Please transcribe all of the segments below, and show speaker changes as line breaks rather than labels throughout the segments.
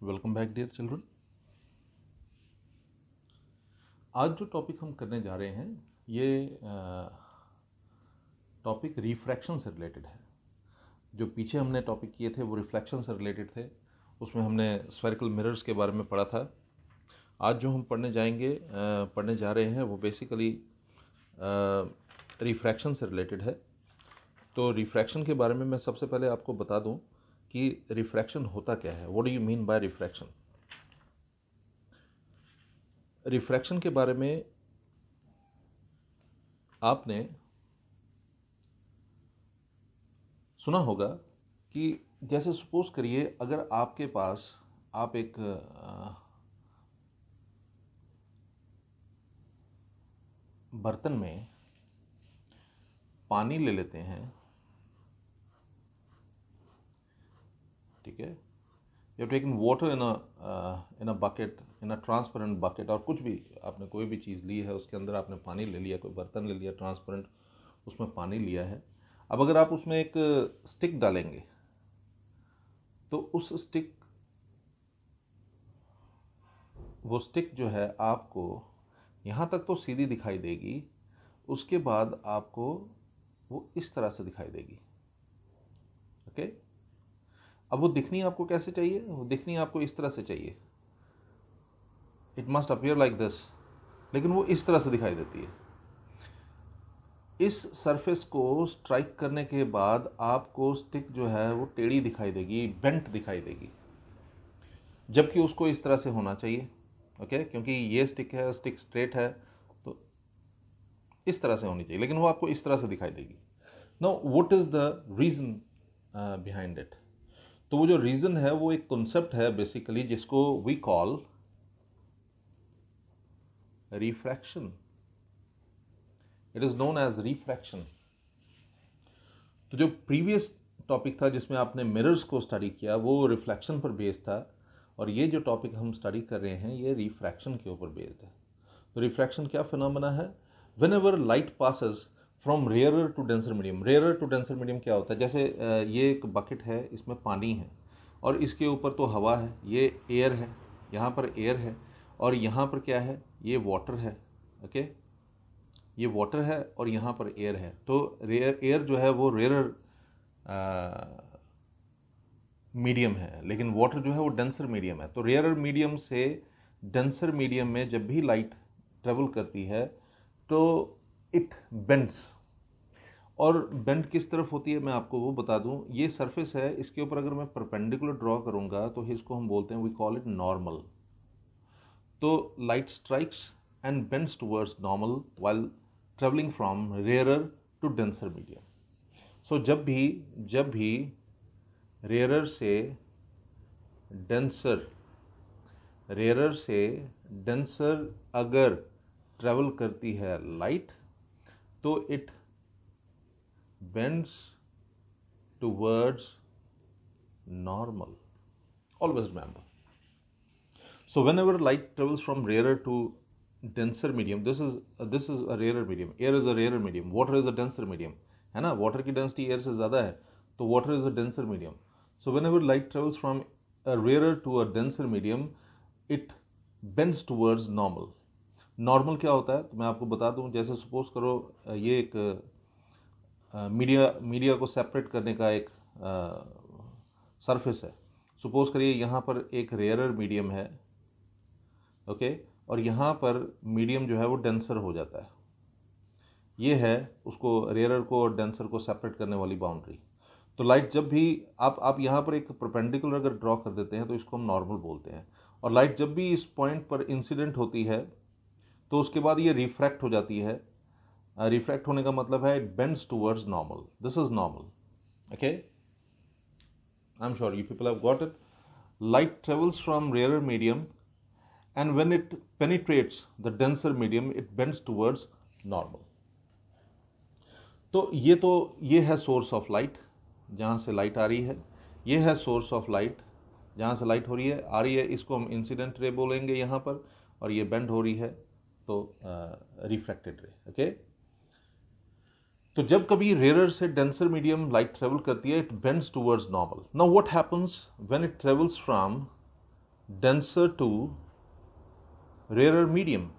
Welcome back dear children. आज जो topic हम करने जा रहे हैं ये टॉपिक रिफ्रैक्शन से रिलेटेड है। जो पीछे हमने टॉपिक किए थे वो रिफ्लेक्शन से रिलेटेड थे, उसमें हमने स्फेरिकल मिरर्स के बारे में पढ़ा था। आज जो हम पढ़ने जा रहे हैं वो बेसिकली रिफ्रैक्शन से रिलेटेड है। तो रिफ्रैक्शन के बारे में मैं सबसे पहले आपको बता दूं कि रिफ्रैक्शन होता क्या है। What do you mean bye refraction? Refraction के बारे में आपने सुना होगा कि जैसे सपोज करिए अगर आपके पास आप एक बर्तन में पानी ले लेते हैं, ठीक है। You taking water in a bucket, in a transparent bucket, और कुछ भी आपने कोई भी चीज़ ली है उसके अंदर आपने पानी ले लिया, कोई बर्तन ले लिया ट्रांसपेरेंट, उसमें पानी लिया है। अब अगर आप उसमें एक स्टिक डालेंगे तो वो स्टिक जो है आपको यहाँ तक तो सीधी दिखाई देगी, उसके बाद आपको वो इस तरह से दिखाई देगी। ओके, अब वो दिखनी आपको कैसे चाहिए? वो दिखनी आपको इस तरह से चाहिए, it must appear like this, लेकिन वो इस तरह से दिखाई देती है। इस सरफेस को स्ट्राइक करने के बाद आपको स्टिक जो है वो टेढ़ी दिखाई देगी, बेंट दिखाई देगी, जबकि उसको इस तरह से होना चाहिए। ओके, क्योंकि ये स्टिक है, स्टिक स्ट्रेट है तो इस तरह से होनी चाहिए, लेकिन वो आपको इस तरह से दिखाई देगी। Now what is the reason behind it? तो वो जो रीजन है वो एक कॉन्सेप्ट है बेसिकली, जिसको we call refraction. It is known as refraction. तो जो प्रीवियस टॉपिक था जिसमें आपने मिरर्स को स्टडी किया वो रिफ्लेक्शन पर बेस्ड था, और ये जो टॉपिक हम स्टडी कर रहे हैं ये रिफ्रैक्शन के ऊपर बेस्ड है। तो रिफ्रैक्शन क्या फिनोमेना है? Whenever light passes from rarer to denser medium. Rarer to denser medium क्या होता है? जैसे ये एक बकेट है, इसमें पानी है और इसके ऊपर तो हवा है, ये एयर है, यहाँ पर एयर है, और यहाँ पर क्या है? ये वाटर है। ओके, ये वाटर है और यहाँ पर एयर है। तो एयर जो है वो रेयरर मीडियम है, लेकिन वाटर जो है वो डेंसर मीडियम है। तो रेयरर मीडियम से डेंसर मीडियम में जब भी लाइट ट्रेवल करती है तो इट बेंड्स। और बेंड किस तरफ होती है मैं आपको वो बता दूं। ये सरफेस है, इसके ऊपर अगर मैं परपेंडिकुलर ड्रॉ करूंगा तो इसको हम बोलते हैं, वी कॉल इट नॉर्मल। तो light strikes and bends towards normal while travelling from rarer to denser medium. So जब भी रेयरर से डेंसर अगर ट्रेवल करती है लाइट तो it bends towards normal. Always remember. So whenever light travels from rarer to denser medium, this is a rarer medium, air is a rarer medium, water is a denser medium, है ना। Water की density air से ज़्यादा है तो water is a denser medium. So whenever light travels from a rarer to a denser medium, it bends towards normal। Normal क्या होता है तो मैं आपको बता दूं। जैसे सपोज करो ये एक मीडिया को सेपरेट करने का एक सरफेस है। सपोज करिए यहाँ पर एक रेयरर मीडियम है, ओके, और यहाँ पर मीडियम जो है वो डेंसर हो जाता है। ये है उसको, रेयरर को और डेंसर को सेपरेट करने वाली बाउंड्री। तो लाइट जब भी आप यहाँ पर एक परपेंडिकुलर अगर ड्रॉ कर देते हैं तो इसको हम नॉर्मल बोलते हैं। और लाइट जब भी इस पॉइंट पर इंसिडेंट होती है तो उसके बाद ये रिफ्रैक्ट हो जाती है। रिफ्रैक्ट होने का मतलब है it bends towards normal. This is normal. Okay, I am sure you people have got it. Light travels from rarer medium and when it penetrates the denser medium it bends towards normal। तो ये है source of light, जहाँ से light आ रही है। ये है source of light, जहाँ से लाइट आ रही है, इसको हम इंसिडेंट रे बोलेंगे यहाँ पर, और ये बेंड हो रही है तो रिफ्रैक्टेड रे। ओके, तो जब कभी रेयरर से डेंसर मीडियम लाइट ट्रेवल करती है it bends towards normal. Now what happens when it travels from denser to rarer medium.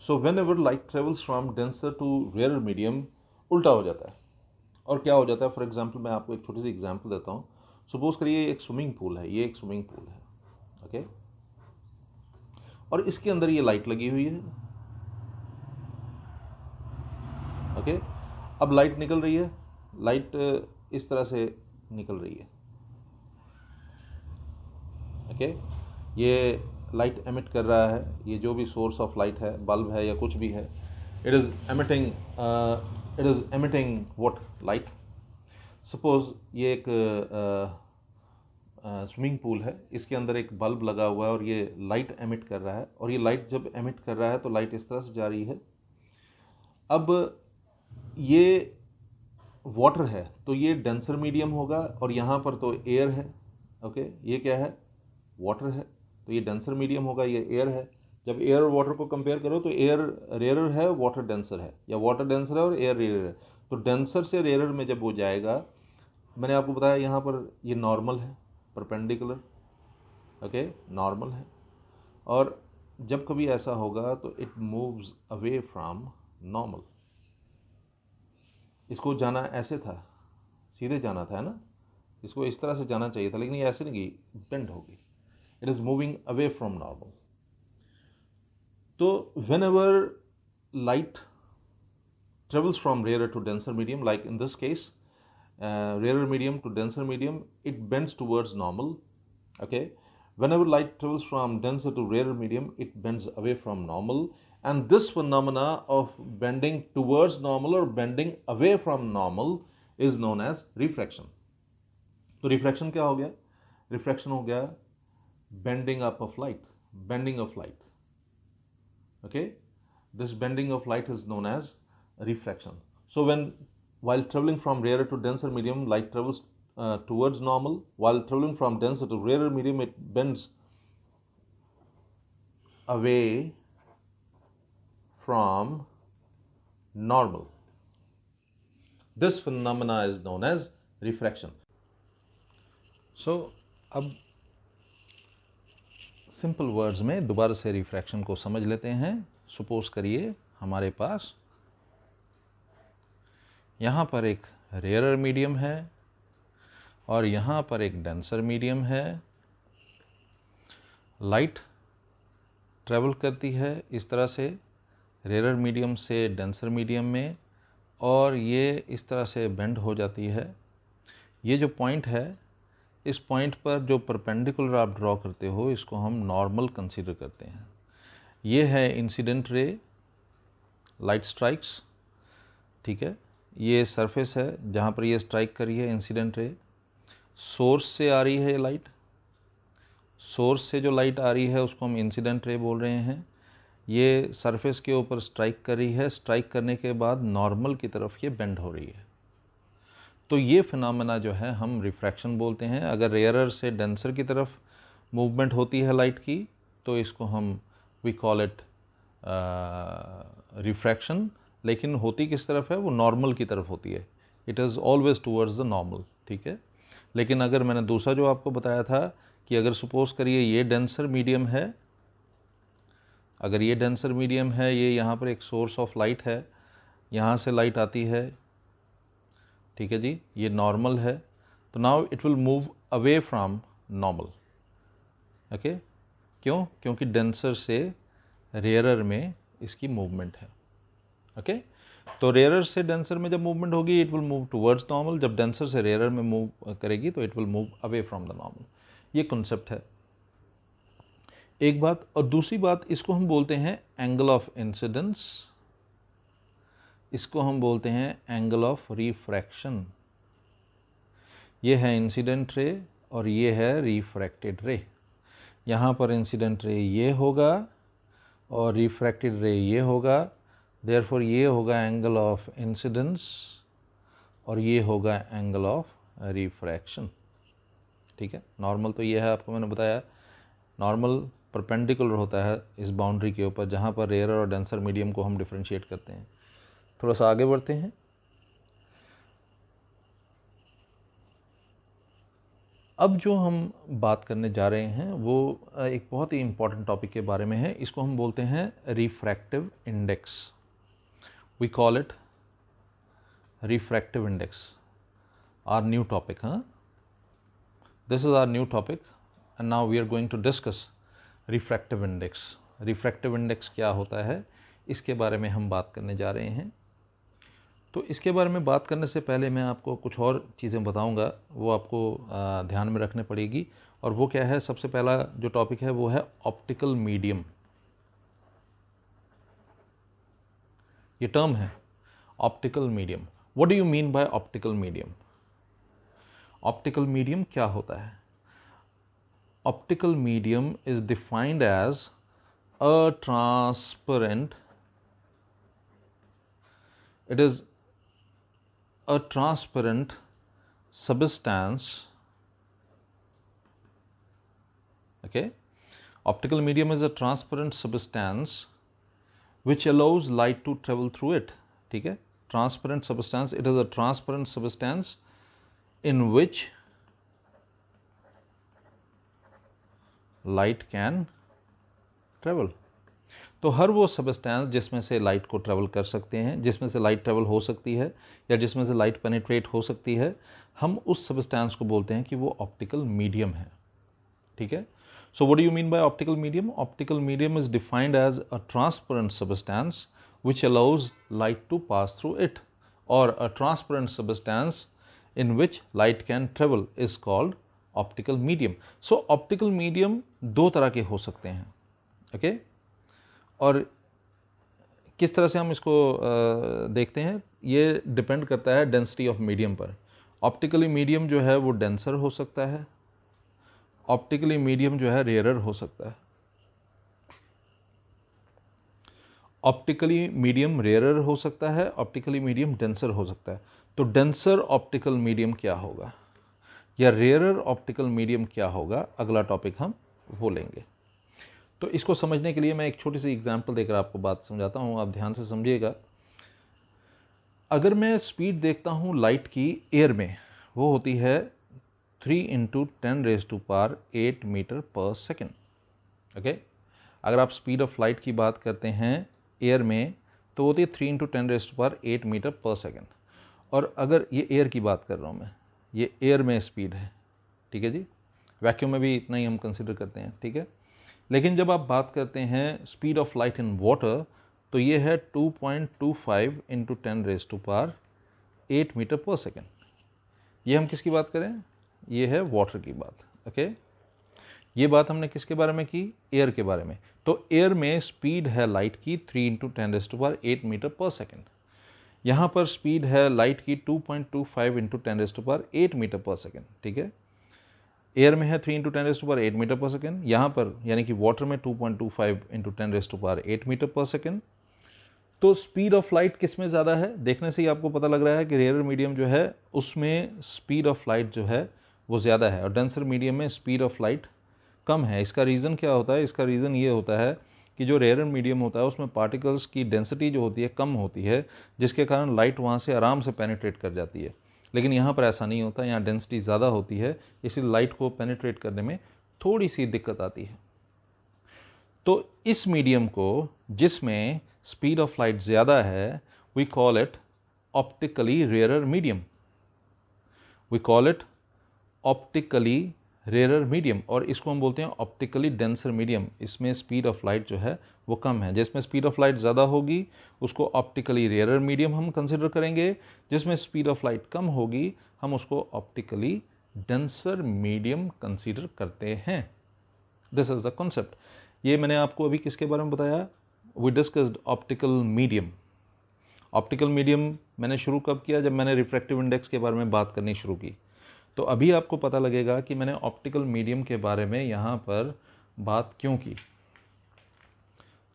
So whenever light travels from denser to rarer medium, उल्टा हो जाता है। और क्या हो जाता है, फॉर एग्जाम्पल मैं आपको एक छोटी सी एग्जाम्पल देता हूँ। सपोज करिए एक स्विमिंग पूल है, ये एक स्विमिंग पूल है, ओके, और इसके अंदर ये लाइट लगी हुई है, ओके। अब लाइट निकल रही है, लाइट इस तरह से निकल रही है, ओके। ये लाइट एमिट कर रहा है, ये जो भी सोर्स ऑफ लाइट है, बल्ब है या कुछ भी है, it is emitting what, light. Suppose ये एक स्विमिंग पूल है, इसके अंदर एक बल्ब लगा हुआ है और ये लाइट एमिट कर रहा है, और ये लाइट जब एमिट कर रहा है तो लाइट इस तरह से जा रही है। अब ये वाटर है तो ये डेंसर मीडियम होगा, और यहाँ पर तो एयर है, ओके। ये क्या है, वाटर है, तो ये डेंसर मीडियम होगा, ये एयर है। जब एयर और वाटर को कंपेयर करो तो एयर रेयर है, वाटर डेंसर है, या वाटर डेंसर है और एयर रेयर है। तो डेंसर से रेयर में जब वो जाएगा, मैंने आपको बताया यहाँ पर ये नॉर्मल है, परपेंडिकुलर, ओके, नॉर्मल है। और जब कभी ऐसा होगा तो it moves away from normal. इसको जाना ऐसे था, सीधे जाना था, है ना, इसको इस तरह से जाना चाहिए था, लेकिन ये ऐसे नहीं गई, बेंड होगी। It is moving away from normal. तो whenever light travels from rarer to denser medium, like in this case, rarer medium to denser medium, it bends towards normal, okay. Whenever light travels from denser to rarer medium, it bends away from normal, and this phenomena of bending towards normal or bending away from normal is known as refraction. तो refraction क्या हो गया, refraction हो गया bending up of light, bending of light, okay. This bending of light is known as refraction. So while traveling from rarer to denser medium, light travels towards normal. While traveling from denser to rarer medium, it bends away from normal. This phenomena is known as refraction. So अब simple words में दोबारा से refraction को समझ लेते हैं। Suppose करिए हमारे पास यहाँ पर एक रेयर मीडियम है और यहाँ पर एक डेंसर मीडियम है। लाइट ट्रेवल करती है इस तरह से रेयर मीडियम से डेंसर मीडियम में, और ये इस तरह से बेंड हो जाती है। ये जो पॉइंट है, इस पॉइंट पर जो परपेंडिकुलर आप ड्रॉ करते हो, इसको हम नॉर्मल कंसीडर करते हैं। ये है इंसिडेंट रे, लाइट स्ट्राइक्स, ठीक है। ये सरफेस है जहाँ पर ये स्ट्राइक करी है इंसिडेंट रे। सोर्स से आ रही है ये लाइट, सोर्स से जो लाइट आ रही है उसको हम इंसिडेंट रे बोल रहे हैं। ये सरफेस के ऊपर स्ट्राइक कर रही है, स्ट्राइक करने के बाद नॉर्मल की तरफ ये बेंड हो रही है। तो ये फिनोमेना जो है हम रिफ्रैक्शन बोलते हैं। अगर रेयरर से डेंसर की तरफ मूवमेंट होती है लाइट की, तो इसको हम वी कॉल इट रिफ्रैक्शन। लेकिन होती किस तरफ है, वो नॉर्मल की तरफ होती है। It is always towards the normal, ठीक है। लेकिन अगर मैंने दूसरा जो आपको बताया था कि अगर सपोज करिए ये डेंसर मीडियम है, अगर ये डेंसर मीडियम है, ये यहाँ पर एक सोर्स ऑफ लाइट है, यहाँ से लाइट आती है, ठीक है जी, ये नॉर्मल है, तो now it will move away from normal, okay. क्यों? क्योंकि डेंसर से रेयरर में इसकी मूवमेंट है, ओके। तो रेयरर से डेंसर में जब मूवमेंट होगी, it will move towards normal. जब डेंसर से रेयरर में मूव करेगी तो it will move away from the normal. ये कॉन्सेप्ट है, एक बात। और दूसरी बात, इसको हम बोलते हैं एंगल ऑफ इंसिडेंस, इसको हम बोलते हैं एंगल ऑफ रिफ्रैक्शन। ये है इंसिडेंट रे और ये है रिफ्रैक्टेड रे। यहाँ पर इंसिडेंट रे ये होगा और रिफ्रैक्टेड रे ये होगा। देयरफॉर ये होगा एंगल ऑफ इंसिडेंस और ये होगा एंगल ऑफ रिफ्रैक्शन, ठीक है। नॉर्मल तो ये है, आपको मैंने बताया, नॉर्मल परपेंडिकुलर होता है इस बाउंड्री के ऊपर जहाँ पर रेयर और डेंसर मीडियम को हम डिफ्रेंशिएट करते हैं। थोड़ा सा आगे बढ़ते हैं। अब जो हम बात करने जा रहे हैं वो एक बहुत ही इम्पॉर्टेंट टॉपिक के बारे में है। इसको हम बोलते हैं refractive index. We call it refractive index, our new topic. This is our new topic and now we are going to discuss refractive index. Refractive index क्या होता है, इसके बारे में हम बात करने जा रहे हैं। तो इसके बारे में बात करने से पहले मैं आपको कुछ और चीज़ें बताऊंगा, वो आपको ध्यान में रखने पड़ेगी। और वो क्या है, सबसे पहला जो टॉपिक है वो है ऑप्टिकल मीडियम। ये टर्म है optical medium. What do you mean by optical medium? Optical medium क्या होता है? Optical medium is defined as a transparent, it is a transparent substance. Okay, optical medium is a transparent substance which allows light to travel through it. ठीक है, transparent substance, it is a transparent substance in which light can travel. तो हर वो substance जिसमें से light को travel कर सकते हैं, जिसमें से लाइट ट्रेवल हो सकती है या जिसमें से लाइट पेनिट्रेट हो सकती है, हम उस सबस्टेंस को बोलते हैं कि वो ऑप्टिकल मीडियम है। ठीक है, so what do you mean by optical medium? Optical medium is defined as a transparent substance which allows light to pass through it, और a transparent substance in which light can travel is called optical medium. So optical medium दो तरह के हो सकते हैं। Okay, और किस तरह से हम इसको देखते हैं, ये डिपेंड करता है डेंसिटी ऑफ मीडियम पर। ऑप्टिकली मीडियम जो है वो डेंसर हो सकता है, ऑप्टिकली मीडियम जो है रेयरर हो सकता है। ऑप्टिकली मीडियम रेयरर हो सकता है, ऑप्टिकली मीडियम डेंसर हो सकता है। तो डेंसर ऑप्टिकल मीडियम क्या होगा या रेयरर ऑप्टिकल मीडियम क्या होगा, अगला टॉपिक हम वो लेंगे। तो इसको समझने के लिए मैं एक छोटी सी एग्जांपल देकर आपको बात समझाता हूँ, आप ध्यान से समझिएगा। अगर मैं स्पीड देखता हूँ लाइट की एयर में, वो होती है 3 × 10⁸ मीटर पर सेकेंड। ओके, अगर आप स्पीड ऑफ लाइट की बात करते हैं एयर में तो होती है 3 × 10⁸ मीटर पर सेकेंड। और अगर ये एयर की बात कर रहा हूँ मैं, ये एयर में स्पीड है। ठीक है जी, वैक्यूम में भी इतना ही हम कंसिडर करते हैं। ठीक है, लेकिन जब आप बात करते हैं speed of light in water तो ये है 2.25 × 10⁸ मीटर पर सेकेंड। ये हम किसकी बात करें? ये है वाटर की बात। ओके, ये बात हमने किसके बारे में की? एयर के बारे में। तो एयर में स्पीड है लाइट की 3 × 10⁸ मीटर पर सेकेंड। यहाँ पर स्पीड है लाइट की 2.25 × 10⁸ मीटर पर सेकेंड। ठीक है, एयर में है 3 × 10⁸ मीटर पर सेकेंड, यहाँ पर यानी कि वाटर में 2.25 × 10⁸ मीटर पर सेकेंड। तो स्पीड ऑफ लाइट किस में ज़्यादा है? देखने से ही आपको पता लग रहा है कि रेयर मीडियम जो है उसमें स्पीड ऑफ लाइट जो है वो ज़्यादा है और डेंसर मीडियम में स्पीड ऑफ लाइट कम है। इसका रीज़न क्या होता है? इसका रीज़न ये होता है कि जो रेयर मीडियम होता है उसमें पार्टिकल्स की डेंसिटी जो होती है कम होती है, जिसके कारण लाइट वहाँ से आराम से पेनिट्रेट कर जाती है। लेकिन यहाँ पर ऐसा नहीं होता, यहाँ डेंसिटी ज़्यादा होती है, इसलिए लाइट को पेनिट्रेट करने में थोड़ी सी दिक्कत आती है। तो इस मीडियम को जिसमें स्पीड ऑफ लाइट ज़्यादा है, we call it optically rarer medium. We call it optically rarer medium, और इसको हम बोलते हैं ऑप्टिकली डेंसर मीडियम। इसमें स्पीड ऑफ लाइट जो है वो कम है। जिसमें स्पीड ऑफ लाइट ज़्यादा होगी उसको ऑप्टिकली रेयरर मीडियम हम कंसिडर करेंगे, जिसमें स्पीड ऑफ लाइट कम होगी हम उसको ऑप्टिकली डेंसर मीडियम कंसिडर करते हैं। This is the concept. ये मैंने आपको अभी किसके बारे में बताया? We discussed optical medium. Optical medium मैंने शुरू कब किया? जब मैंने रिफ्रैक्टिव इंडेक्स के बारे में बात करनी शुरू की। तो अभी आपको पता लगेगा कि मैंने ऑप्टिकल मीडियम के बारे में यहाँ पर बात क्यों की।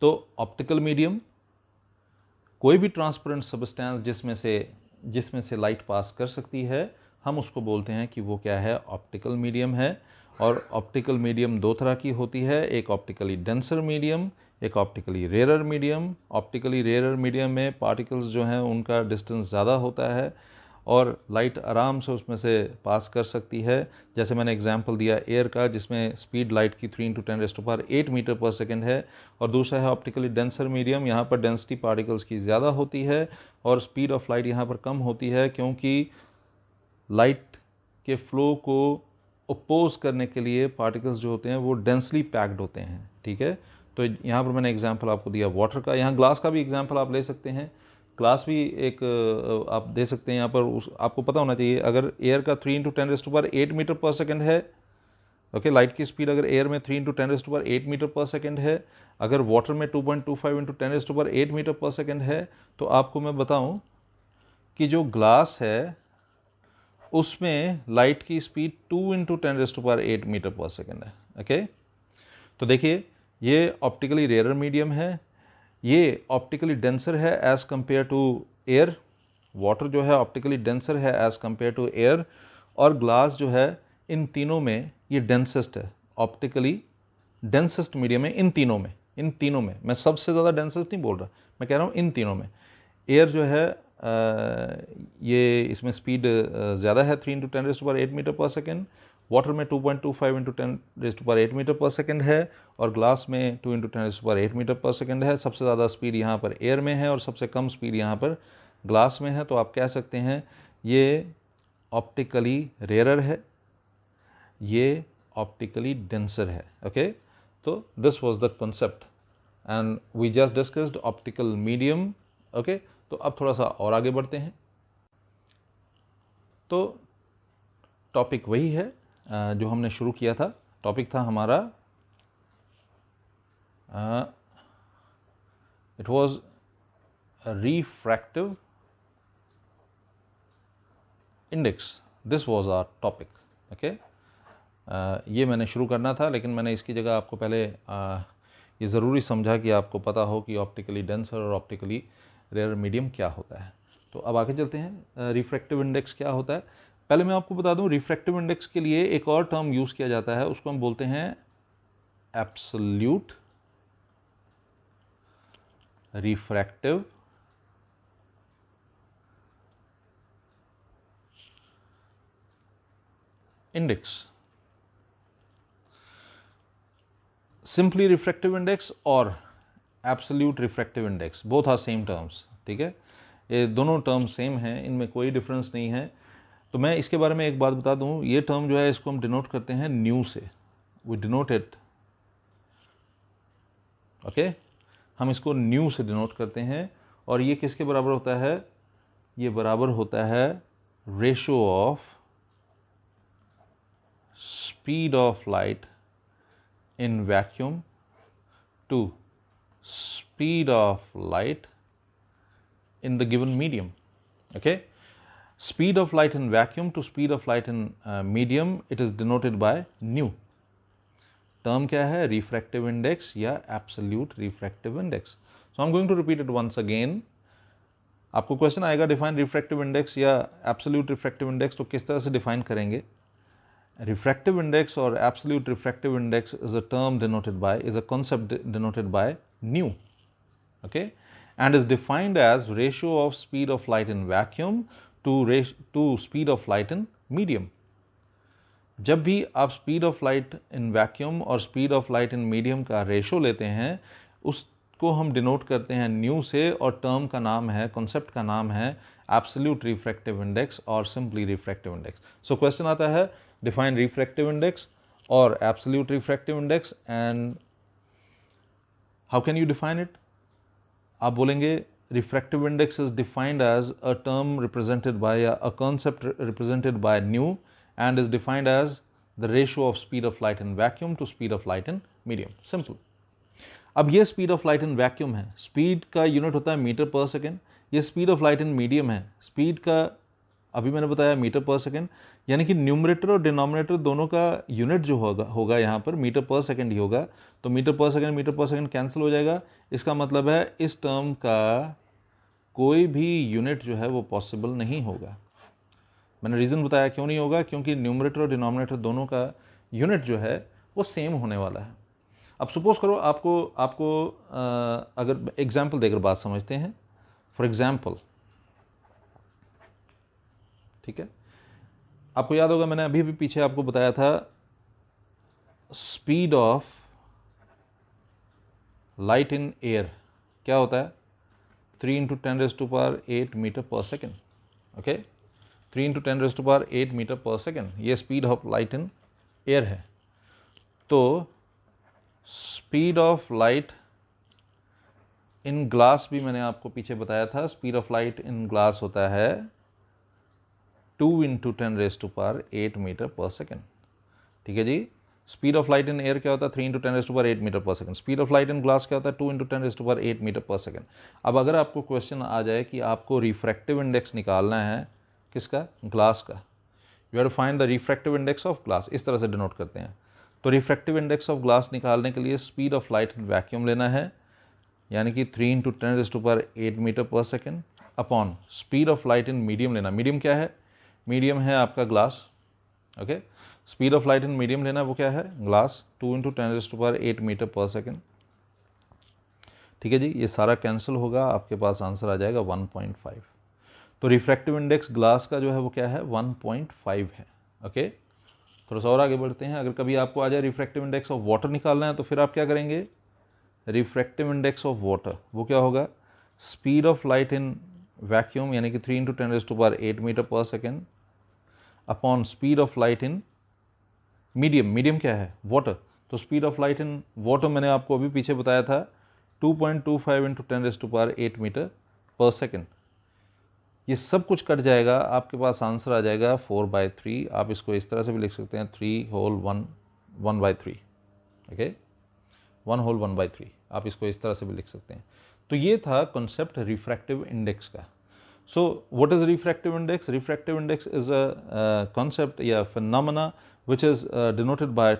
तो ऑप्टिकल मीडियम कोई भी ट्रांसपेरेंट सबस्टेंस जिसमें से लाइट पास कर सकती है, हम उसको बोलते हैं कि वो क्या है? ऑप्टिकल मीडियम है। और ऑप्टिकल मीडियम दो तरह की होती है, एक ऑप्टिकली डेंसर मीडियम, एक optically rarer medium. Optically rarer medium में पार्टिकल्स जो हैं उनका डिस्टेंस ज़्यादा होता है और लाइट आराम से उसमें से पास कर सकती है। जैसे मैंने एग्जांपल दिया एयर का, जिसमें स्पीड लाइट की 3 × 10⁸ मीटर पर सेकेंड है, और दूसरा है ऑप्टिकली डेंसर मीडियम, यहाँ पर डेंसिटी पार्टिकल्स की ज़्यादा होती है और स्पीड ऑफ लाइट यहाँ पर कम होती है, क्योंकि लाइट के फ्लो को अपोज करने के लिए पार्टिकल्स जो होते हैं वो डेंसली पैक्ड होते हैं। ठीक है, तो यहाँ पर मैंने एग्जांपल आपको दिया वाटर का। यहाँ ग्लास का भी एग्जांपल आप ले सकते हैं। ग्लास भी एक आप दे सकते हैं। यहाँ पर आपको पता होना चाहिए, अगर एयर का 3 × 10⁸ मीटर पर सेकेंड है, ओके, लाइट की स्पीड अगर एयर में 3 × 10⁸ मीटर पर सेकेंड है, अगर वाटर में 2.25 × 10⁸ मीटर पर सेकेंड है, तो आपको मैं बताऊं कि जो ग्लास है उसमें लाइट की स्पीड 2 × 10⁸ मीटर पर सेकेंड है। ओके, तो देखिए ये ऑप्टिकली रेयर मीडियम है, ये ऑप्टिकली डेंसर है as compare to air. Water जो है ऑप्टिकली डेंसर है एज कंपेयर टू एयर, और ग्लास जो है इन तीनों में ये डेंसेस्ट है, ऑप्टिकली डेंसेस्ट मीडियम है इन तीनों में। मैं सबसे ज़्यादा डेंसेस्ट नहीं बोल रहा, मैं कह रहा हूँ इन तीनों में। एयर जो है ये इसमें स्पीड ज़्यादा है 3 × 10⁸ मीटर पर सेकेंड, वाटर में 2.25 × 10⁸ मीटर पर सेकेंड है, और ग्लास में 2 × 10⁸ मीटर पर सेकेंड है। सबसे ज़्यादा स्पीड यहाँ पर एयर में है और सबसे कम स्पीड यहाँ पर ग्लास में है। तो आप कह सकते हैं ये ऑप्टिकली रेयरर है, ये ऑप्टिकली डेंसर है। ओके, तो this was the concept and we just discussed optical medium. Okay, तो अब थोड़ा सा और आगे बढ़ते हैं। तो टॉपिक वही है जो हमने शुरू किया था। टॉपिक था हमारा it was refractive index, this was our topic. Okay, ये मैंने शुरू करना था, लेकिन मैंने इसकी जगह आपको पहले ये ज़रूरी समझा कि आपको पता हो कि ऑप्टिकली डेंसर और ऑप्टिकली रेयर मीडियम क्या होता है। तो अब आगे चलते हैं, रिफ्रैक्टिव इंडेक्स क्या होता है। पहले मैं आपको बता दूं, रिफ्रैक्टिव इंडेक्स के लिए एक और टर्म यूज़ किया जाता है, उसको हम बोलते हैं absolute refractive index. Simply refractive index और absolute refractive index both are same terms. ठीक है, ये दोनों टर्म सेम हैं, इनमें कोई डिफरेंस नहीं है। तो मैं इसके बारे में एक बात बता दूं, ये टर्म जो है इसको हम डिनोट करते हैं न्यू से, वी डिनोट इट। ओके, हम इसको न्यू से डिनोट करते हैं, और ये किसके बराबर होता है, ये बराबर होता है ratio of speed of light in vacuum to speed of light in the given medium. Okay, speed of light in vacuum to speed of light in medium, it is denoted by nu. Term क्या है, refractive index या absolute refractive index. So I'm going to repeat it once again. आपको question आएगा define refractive index या absolute refractive index, तो किस तरह से डिफाइन करेंगे। Refractive index or absolute refractive index is a term denoted by, is a concept denoted by nu, okay, and is defined as ratio of speed of light in vacuum to speed of light in medium. जब भी आप speed of light in vacuum और speed of light in medium का ratio लेते हैं, उसको हम denote करते हैं nu से, और टर्म का नाम है, कॉन्सेप्ट का नाम है absolute refractive index और simply refractive index. So question आता है define refractive index or absolute refractive index, and how can you define it? आप बोलेंगे refractive index is defined as a term represented by a concept represented by nu and is defined as the ratio of speed of light in vacuum to speed of light in medium. Simple. अब ये speed of light in vacuum है, speed का unit होता है metre पर second, ये speed of light in medium है, speed का अभी मैंने बताया मीटर पर सेकेंड, यानी कि न्यूमरेटर और डिनोमिनेटर दोनों का यूनिट जो होगा यहाँ पर मीटर पर सेकेंड ही होगा। तो मीटर पर सेकेंड कैंसिल हो जाएगा। इसका मतलब है इस टर्म का कोई भी यूनिट जो है वो पॉसिबल नहीं होगा। मैंने रीज़न बताया क्यों नहीं होगा, क्योंकि न्यूमरेटर और डिनोमिनेटर दोनों का यूनिट जो है वो सेम होने वाला है। अब सपोज करो आपको अगर एग्जाम्पल देकर बात समझते हैं। फॉर एग्जाम्पल ठीक है, आपको याद होगा मैंने अभी भी पीछे आपको बताया था speed of light in air क्या होता है 3 × 10⁸ मीटर पर सेकेंड। ओके, 3 × 10⁸ मीटर पर सेकेंड ये speed of light in air है। तो speed of light in glass भी मैंने आपको पीछे बताया था, speed of light in glass होता है 2 × 10⁸ मीटर पर सेकेंड। ठीक है जी, speed of light in air क्या होता है 3 × 10⁸ मीटर पर second. Speed of light in glass क्या होता है 2 × 10⁸ मीटर पर सेकेंड। अब अगर आपको क्वेश्चन आ जाए कि आपको रिफ्रैक्टिव इंडेक्स निकालना है किसका, ग्लास का, you have to find the refractive index of glass, इस तरह से डिनोट करते हैं। तो रिफ्रैक्टिव इंडेक्स ऑफ ग्लास निकालने के लिए speed of light in vacuum लेना है, यानी कि 3 × 10⁸ मीटर पर second upon speed of light in medium लेना। मीडियम क्या है, मीडियम है आपका glass. Okay, speed of light in medium लेना, वो क्या है ग्लास, 2 × 10⁸ मीटर पर सेकेंड। ठीक है जी, ये सारा कैंसिल होगा, आपके पास आंसर आ जाएगा 1.5। तो रिफ्रैक्टिव इंडेक्स ग्लास का जो है वो क्या है 1.5 है। ओके, थोड़ा सा और आगे बढ़ते हैं। अगर कभी आपको आ जाए रिफ्रैक्टिव इंडेक्स ऑफ वाटर निकालना है तो फिर आप क्या करेंगे, रिफ्रैक्टिव इंडेक्स ऑफ वाटर वो क्या होगा, speed of light in vacuum यानी कि 3 × 10⁸ मीटर पर second upon speed of light in medium. Medium क्या है, वाटर। तो speed of light in water मैंने आपको अभी पीछे बताया था 2.25 × 10⁸ मीटर पर सेकेंड। ये सब कुछ कट जाएगा, आपके पास आंसर आ जाएगा 4/3। आप इसको इस तरह से भी लिख सकते हैं 3 होल 1/3। ओके, 1 होल 1/3 आप इसको इस तरह से भी लिख सकते हैं। तो ये था कॉन्सेप्ट रिफ्रैक्टिव इंडेक्स का। So what is refractive index? Refractive index is a concept या phenomena which is denoted by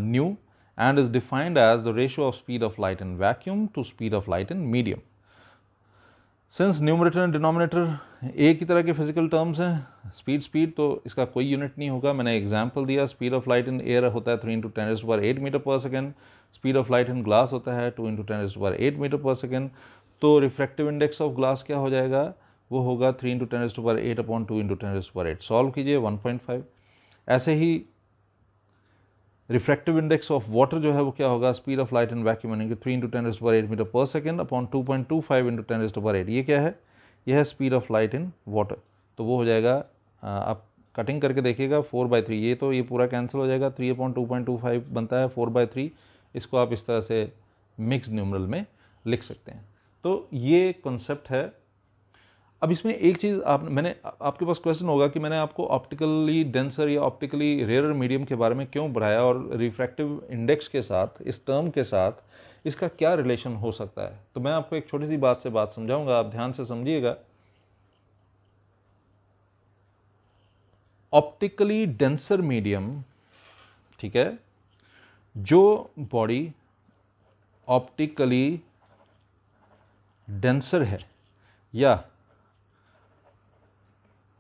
nu and is defined as the ratio of speed of light in vacuum to speed of light in medium. Since numerator and denominator एक ही तरह के physical terms हैं, speed, तो इसका कोई unit नहीं होगा। मैंने एग्जांपल दिया, speed of light in air होता है 3 × 10⁸ मीटर पर second, speed of light in glass होता है 2 × 10⁸ मीटर पर सेकेंड। तो रिफ्रैक्टिव इंडेक्स ऑफ ग्लास क्या हो जाएगा, वो होगा 3 × 10⁸ अपॉन 2 × 10⁸। सॉल्व कीजिए 1.5। ऐसे ही रिफ्रैक्टिव इंडेक्स ऑफ वाटर जो है वो क्या होगा, speed of light in vacuum यानी कि 3 × 10⁸ मीटर पर सेकेंड अपॉन 2.25 × 10⁸। ये क्या है, यह है speed of light in water. तो वो हो जाएगा, आप कटिंग करके देखिएगा 4/3। ये तो ये पूरा कैंसिल हो जाएगा, 3/2.25 बनता है 4/3। इसको आप इस तरह से मिक्स न्यूमरल में लिख सकते हैं। तो ये कॉन्सेप्ट है। अब इसमें एक चीज़ मैंने आपके पास क्वेश्चन होगा कि मैंने आपको ऑप्टिकली डेंसर या ऑप्टिकली रेयर मीडियम के बारे में क्यों बढ़ाया और रिफ्रैक्टिव इंडेक्स के साथ, इस टर्म के साथ इसका क्या रिलेशन हो सकता है। तो मैं आपको एक छोटी सी बात से बात समझाऊंगा, आप ध्यान से समझिएगा। ऑप्टिकली डेंसर मीडियम, ठीक है, जो बॉडी ऑप्टिकली डेंसर है या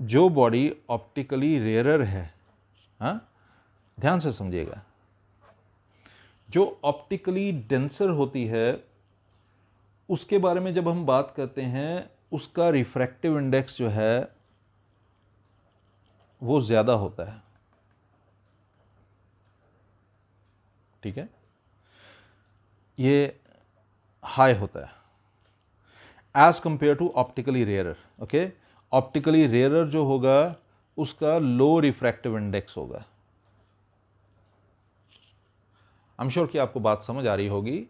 जो बॉडी ऑप्टिकली रेयरर है, हाँ ध्यान से समझिएगा, जो ऑप्टिकली डेंसर होती है उसके बारे में जब हम बात करते हैं उसका रिफ्रैक्टिव इंडेक्स जो है वो ज्यादा होता है। ठीक है, ये हाई होता है as compare to optically rarer. Okay, optically rarer जो होगा उसका लो रिफ्रैक्टिव इंडेक्स होगा। आई एम श्योर कि आपको बात समझ आ रही होगी।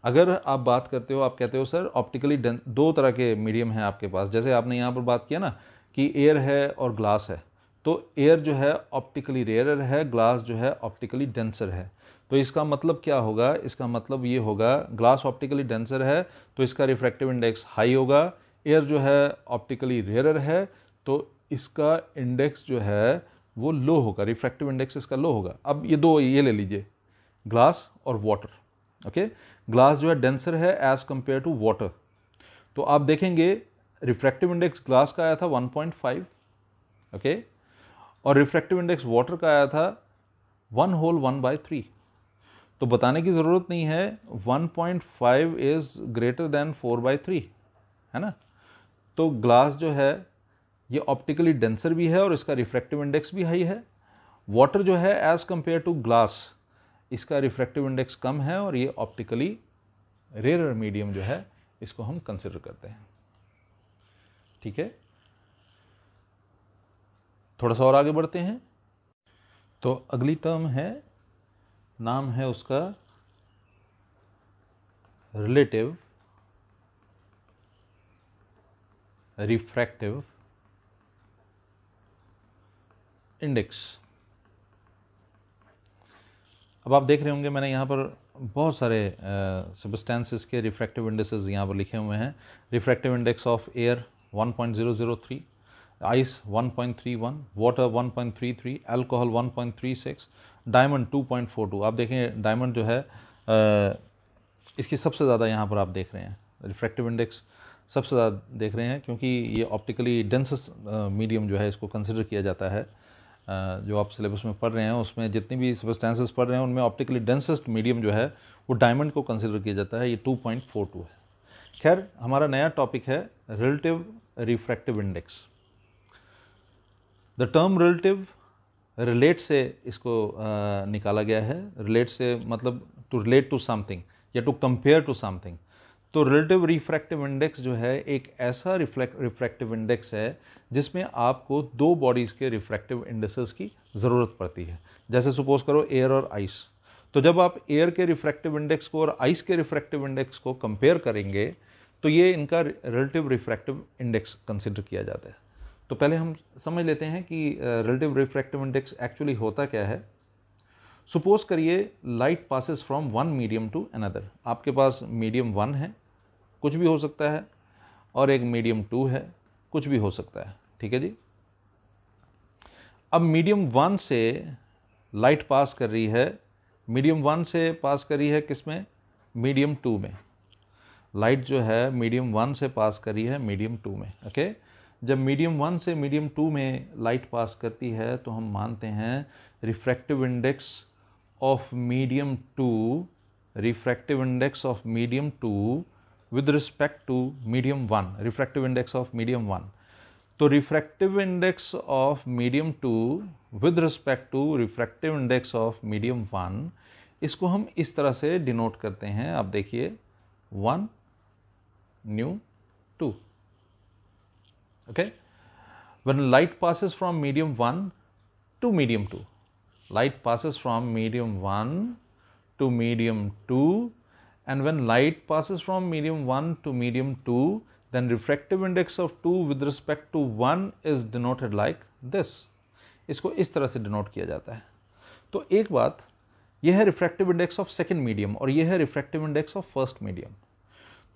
अगर आप बात करते हो, आप कहते हो सर ऑप्टिकली दो तरह के मीडियम हैं आपके पास, जैसे आपने यहां पर बात किया ना कि एयर है और ग्लास है, तो एयर जो है ऑप्टिकली रेयरर है, ग्लास जो है ऑप्टिकली डेंसर है। तो इसका मतलब क्या होगा, इसका मतलब ये होगा ग्लास ऑप्टिकली डेंसर है तो इसका रिफ्रैक्टिव इंडेक्स हाई होगा, एयर जो है ऑप्टिकली रेयरर है तो इसका इंडेक्स जो है वो लो होगा, रिफ्रैक्टिव इंडेक्स इसका लो होगा। अब ये दो ये ले लीजिए, ग्लास और वाटर। ओके, ग्लास जो है डेंसर है एज कंपेयर टू वाटर, तो आप देखेंगे रिफ्रैक्टिव इंडेक्स ग्लास का आया था 1.5, ओके, और रिफ्रैक्टिव इंडेक्स वाटर का आया था 1 होल 1/3। तो बताने की जरूरत नहीं है, 1.5 इज ग्रेटर देन 4/3, है ना। तो ग्लास जो है ये ऑप्टिकली डेंसर भी है और इसका रिफ्रैक्टिव इंडेक्स भी हाई है। वाटर जो है एज कंपेयर टू ग्लास, इसका रिफ्रैक्टिव इंडेक्स कम है और ये ऑप्टिकली रेयर मीडियम जो है इसको हम कंसिडर करते हैं। ठीक है, थोड़ा सा और आगे बढ़ते हैं। तो अगली टर्म है, नाम है उसका रिलेटिव रिफ्रैक्टिव इंडेक्स। अब आप देख रहे होंगे मैंने यहाँ पर बहुत सारे सब्सटेंसेस के रिफ्रैक्टिव इंडेक्सेस यहाँ पर लिखे हुए हैं। Refractive index of air 1.003, ice 1.31, water 1.33, alcohol 1.36, diamond 2.42। आप देखें डायमंड जो है इसकी सबसे ज़्यादा यहाँ पर आप देख रहे हैं रिफ्रैक्टिव इंडेक्स सबसे ज़्यादा देख रहे हैं, क्योंकि ये ऑप्टिकली डेंसेस्ट मीडियम जो है इसको कंसिडर किया जाता है। जो आप सिलेबस में पढ़ रहे हैं उसमें जितनी भी सब्सटेंसेस पढ़ रहे हैं उनमें ऑप्टिकली डेंसेस्ट मीडियम जो है वो डायमंड को कंसिडर किया जाता है। ये 2.42 है। खैर, हमारा नया टॉपिक है relative refractive index. The term relative, relate से इसको निकाला गया है। रिलेट से मतलब टू रिलेट टू समथिंग या टू कंपेयर टू समथिंग। तो रिलेटिव रिफ्रैक्टिव इंडेक्स जो है एक ऐसा रिफ्रैक्टिव इंडेक्स है जिसमें आपको दो बॉडीज़ के रिफ्रैक्टिव इंडेक्सेस की ज़रूरत पड़ती है। जैसे सपोज करो एयर और आइस, तो जब आप एयर के रिफ्रैक्टिव इंडेक्स को और आइस के रिफ्रैक्टिव इंडेक्स को कंपेयर करेंगे तो ये इनका रिलेटिव रिफ्रैक्टिव इंडेक्स कंसिडर किया जाता है। तो पहले हम समझ लेते हैं कि रिलेटिव रिफ्रैक्टिव इंडेक्स एक्चुअली होता क्या है। सपोज करिए light passes from one medium to another. आपके पास मीडियम 1 है, कुछ भी हो सकता है, और एक मीडियम 2 है, कुछ भी हो सकता है। ठीक है जी। अब मीडियम 1 से लाइट पास कर रही है, मीडियम 1 से पास कर रही है किसमें? मीडियम 2 में। लाइट जो है मीडियम 1 से पास कर रही है मीडियम 2 में। ओके, जब मीडियम 1 से मीडियम 2 में लाइट पास करती है तो हम मानते हैं refractive index of medium 2, refractive index of medium 2 with respect to medium 1, refractive index of medium 1. तो refractive index of medium 2 with respect to refractive index of medium 1, इसको हम इस तरह से डिनोट करते हैं। आप देखिए 1 nu 2। okay, when light passes from medium 1 to medium 2, light passes from medium 1 to medium 2, and when light passes from medium 1 to medium 2, then refractive index of 2 with respect to 1 is denoted like this. इसको इस तरह से denote किया जाता है। तो एक बात यह है refractive index of second medium और यह है refractive index of first medium.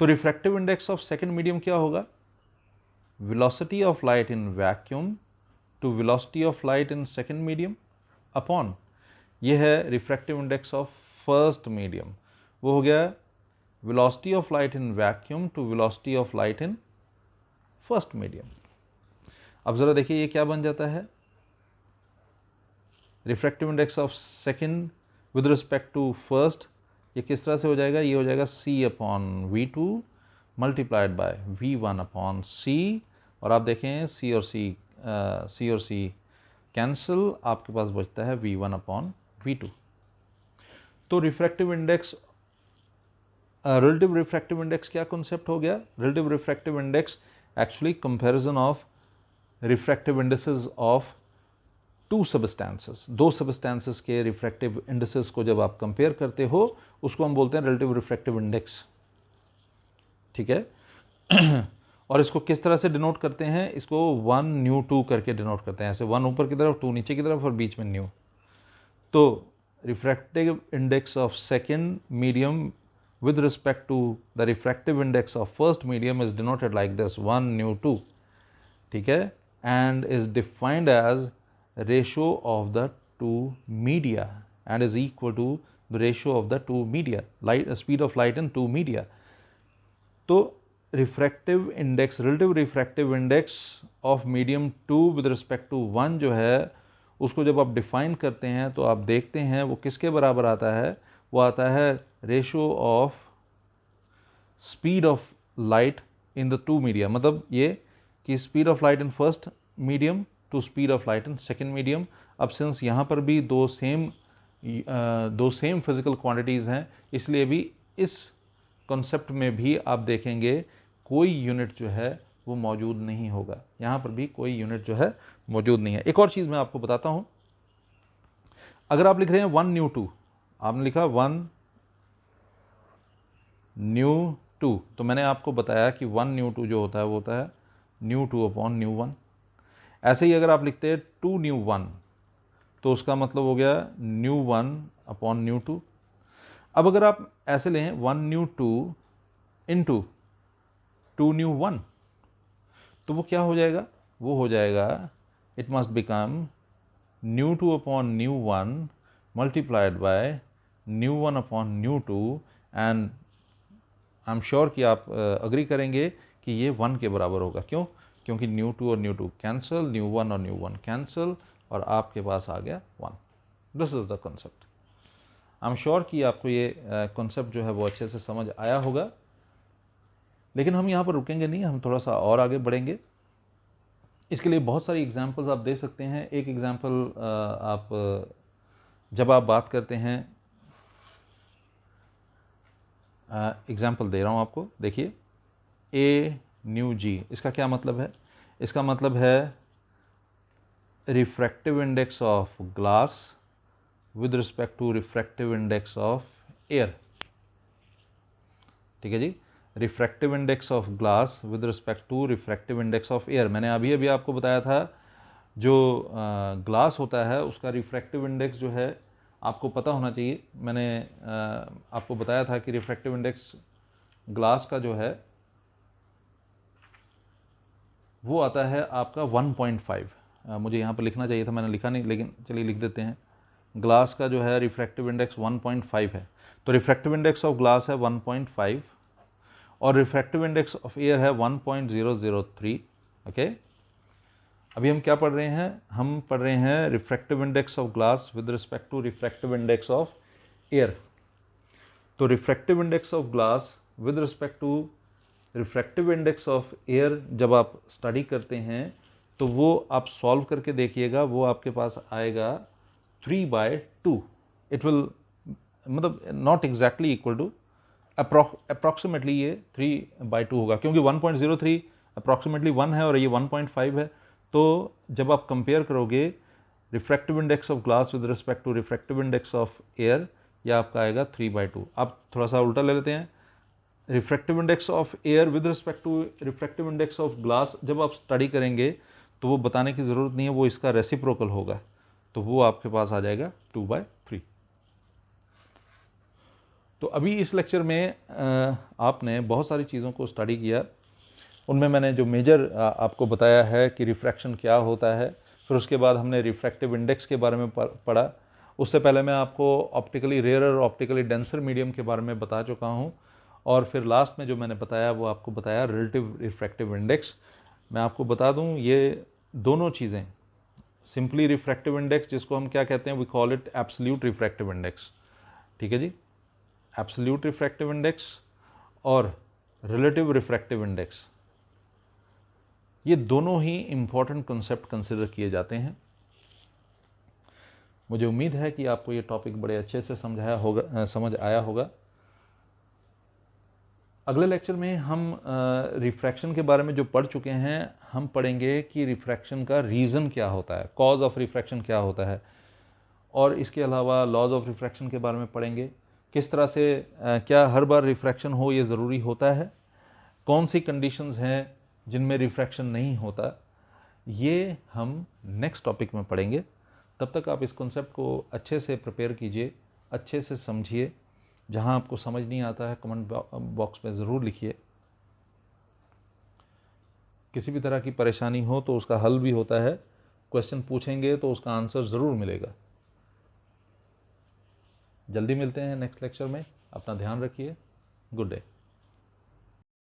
तो refractive index of second medium क्या होगा? Velocity of light in vacuum to velocity of light in second medium upon यह है refractive index of first medium. वो हो गया velocity of light in vacuum to velocity of light in first medium. अब जरा देखिए ये क्या बन जाता है? Refractive index of second with respect to first, ये किस तरह से हो जाएगा? ये हो जाएगा c upon v2 multiplied by v1 upon c। और आप देखें c और c कैंसिल, आपके पास बचता है v1 अपॉन v2। तो refractive index, relative refractive index क्या कॉन्सेप्ट हो गया? Relative refractive index actually comparison of refractive indexes of two substances. दो सबस्टेंसेस के रिफ्रैक्टिव इंडेक्सेस को जब आप कंपेयर करते हो उसको हम बोलते हैं रिलेटिव रिफ्रैक्टिव इंडेक्स। ठीक है। और इसको किस तरह से डिनोट करते हैं? इसको 1 nu 2 करके डिनोट करते हैं। ऐसे 1 ऊपर की तरफ, 2 नीचे की तरफ और बीच में न्यू। तो refractive index of second medium with respect to the refractive index of first medium is denoted like this 1 nu 2, ठीक है, and is defined as ratio of the two media and is equal to the ratio of the two media, light speed of light in two media. तो refractive index, relative refractive index of medium 2 with respect to 1 जो है उसको जब आप define करते हैं तो आप देखते हैं वो किसके बराबर आता है? वो आता है ratio of speed of light in the two media. मतलब ये कि speed of light in first medium to speed of light in second medium. अब सिंस यहाँ पर भी दो सेम फिजिकल क्वांटिटीज़ हैं, इसलिए भी इस कॉन्सेप्ट में भी आप देखेंगे कोई यूनिट जो है वो मौजूद नहीं होगा, यहाँ पर भी कोई यूनिट जो है मौजूद नहीं है। एक और चीज़ मैं आपको बताता हूँ, अगर आप लिख रहे हैं 1 न्यू 2, आपने लिखा 1 न्यू 2, तो मैंने आपको बताया कि 1 न्यू 2 जो होता है वो होता है न्यू 2 अपॉन न्यू 1। ऐसे ही अगर आप लिखते हैं 2 न्यू 1, तो उसका मतलब हो गया न्यू 1 अपॉन न्यू 2। अब अगर आप ऐसे लें 1 न्यू 2 इंटू 2 न्यू 1, तो वो क्या हो जाएगा, वो हो जाएगा it must become new 2 upon new 1 multiplied by new 1 upon new 2। And I am sure कि आप अग्री करेंगे कि ये 1 के बराबर होगा। क्यों? क्योंकि न्यू 2 और न्यू 2 कैंसिल, न्यू 1 और न्यू 1 कैंसिल, और आपके पास आ गया 1। This is the concept. I am sure कि आपको ये कॉन्सेप्ट जो है वो अच्छे से समझ आया होगा। लेकिन हम यहाँ पर रुकेंगे नहीं, हम थोड़ा सा और आगे बढ़ेंगे। इसके लिए बहुत सारी एग्जांपल्स आप दे सकते हैं। एक एग्जांपल आप जब आप बात करते हैं, एग्जांपल दे रहा हूँ आपको, देखिए ए न्यू जी, इसका क्या मतलब है? इसका मतलब है refractive index of glass with respect to refractive index of air. ठीक है जी, refractive index of glass with respect to refractive index of air. मैंने अभी अभी आपको बताया था जो ग्लास होता है उसका रिफ्रैक्टिव इंडेक्स जो है आपको पता होना चाहिए। मैंने आपको बताया था कि रिफ्रैक्टिव इंडेक्स ग्लास का जो है वो आता है आपका 1.5। मुझे यहाँ पर लिखना चाहिए था, मैंने लिखा नहीं, लेकिन चलिए लिख देते हैं। ग्लास का जो है रिफ्रैक्टिव इंडेक्स 1.5 है, तो रिफ्रैक्टिव इंडेक्स ऑफ ग्लास है 1.5 और रिफ्रैक्टिव इंडेक्स ऑफ एयर है 1.003। ओके, अभी हम क्या पढ़ रहे हैं? हम पढ़ रहे हैं refractive index of glass with respect to refractive index of air. तो refractive index of glass with respect to refractive index of air जब आप स्टडी करते हैं तो वो आप सॉल्व करके देखिएगा, वो आपके पास आएगा 3/2। इट विल मतलब not exactly equal to, approximately ये 3/2 होगा, क्योंकि 1.03 अप्रॉक्सीमेटली 1 है और ये 1.5 है। तो जब आप कंपेयर करोगे refractive index of glass with respect to refractive index of air, यह आपका आएगा 3/2। आप थोड़ा सा उल्टा ले लेते हैं, refractive index of air with respect to refractive index of glass जब आप स्टडी करेंगे तो वो बताने की ज़रूरत नहीं है, वो इसका रेसिप्रोकल होगा, तो वो आपके पास आ जाएगा 2/3। तो अभी इस लेक्चर में आपने बहुत सारी चीज़ों को स्टडी किया, उनमें मैंने जो मेजर आपको बताया है कि रिफ्रैक्शन क्या होता है, फिर उसके बाद हमने रिफ्रैक्टिव इंडेक्स के बारे में पढ़ा। उससे पहले मैं आपको ऑप्टिकली रेयर और ऑप्टिकली डेंसर मीडियम के बारे में बता चुका हूँ, और फिर लास्ट में जो मैंने बताया वो आपको बताया रिलेटिव रिफ्रैक्टिव इंडेक्स। मैं आपको बता दूं ये दोनों चीज़ें, सिंपली रिफ्रैक्टिव इंडेक्स जिसको हम क्या कहते हैं, we call it absolute refractive index. ठीक है जी, एब्सोल्यूट रिफ्रैक्टिव इंडेक्स और रिलेटिव रिफ्रैक्टिव इंडेक्स, ये दोनों ही इंपॉर्टेंट कंसेप्ट कंसिडर किए जाते हैं। मुझे उम्मीद है कि आपको ये टॉपिक बड़े अच्छे से समझ आया होगा। अगले लेक्चर में हम रिफ्रैक्शन के बारे में जो पढ़ चुके हैं, हम पढ़ेंगे कि रिफ्रैक्शन का रीज़न क्या होता है, कॉज ऑफ रिफ्रैक्शन क्या होता है, और इसके अलावा लॉज ऑफ रिफ्रैक्शन के बारे में पढ़ेंगे। किस तरह से क्या हर बार रिफ्रैक्शन हो ये ज़रूरी होता है, कौन सी कंडीशंस हैं जिनमें रिफ्रैक्शन नहीं होता, ये हम नेक्स्ट टॉपिक में पढ़ेंगे। तब तक आप इस कॉन्सेप्ट को अच्छे से प्रिपेयर कीजिए, अच्छे से समझिए। जहाँ आपको समझ नहीं आता है कमेंट बॉक्स में ज़रूर लिखिए। किसी भी तरह की परेशानी हो तो उसका हल भी होता है, क्वेश्चन पूछेंगे तो उसका आंसर ज़रूर मिलेगा। जल्दी मिलते हैं नेक्स्ट लेक्चर में, अपना ध्यान रखिए। Good day.